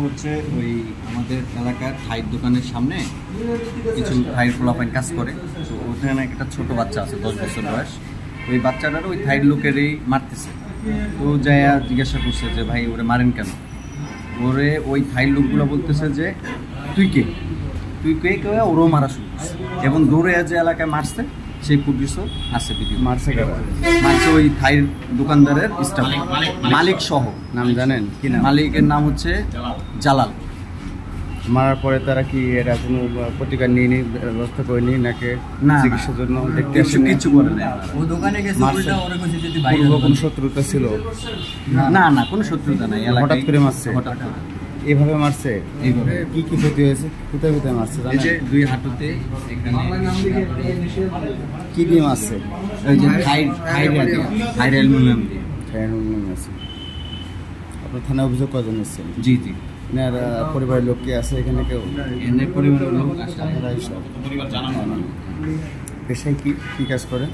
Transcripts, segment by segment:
হচ্ছে ওই আমাদের এলাকার থাইয়ের দোকানের সামনে কিছু থাইয়ের পোলাপাইন কাজ করে, তো ওখানে একটা ছোট বাচ্চা আছে 10 বছর বয়স। ওই বাচ্চাটারও ওই থাইয়ের লোকেরই মারতেছে। তো যাইয়া জিজ্ঞাসা করছে যে ভাই ওরে মারেন কেন? ওরে ওই থাইয়ের লোকগুলো বলতেছে যে তুই কে ওরও মারা শুরু করছে, এবং দৌড়ে যে এলাকায় মারছে সেই পুলিশও আছে ভিডিও। মারছে ওই থাইয়ের দোকানদারের স্টাফ, মালিক সহ। নাম জানেন কি না? মালিকের নাম হচ্ছে জালাল। মারার পরে তারা কি এরা কোনো প্রতিকার নিয়ে ব্যবস্থা করেনি নাকি চিকিৎসার জন্য দেখতে কিছু করে না? কোনো শত্রুতা ছিল না? না, কোনো শত্রুতা নাই। হঠাৎ করে মারছে? হঠাৎ এইভাবে মারছে? এইভাবে। কি কি ক্ষতি হয়েছে? কোথায় কোথায় মারছে? দুই হাঁটুতে। কি দিয়ে মারছে? ওই যে থাইর অ্যালুমিনিয়াম দিয়ে। আপনার থানায় অভিযোগ কজন এসেছেন? জি জি। আপনার পরিবারের লোক কি আছে এখানে? কেউ এনে পরিবারের লোক আছে। পেশায় কি কাজ করে?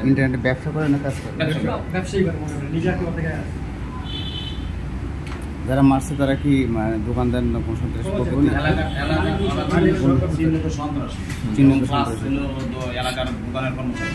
ইন্টারনেটে ব্যবসা করে না কাজ করে? যারা মারছে তারা কি দোকানদার না কোন সন্ত্রাস? চিহ্নিত সন্ত্রাস এলাকার দোকানের কর্মচারী।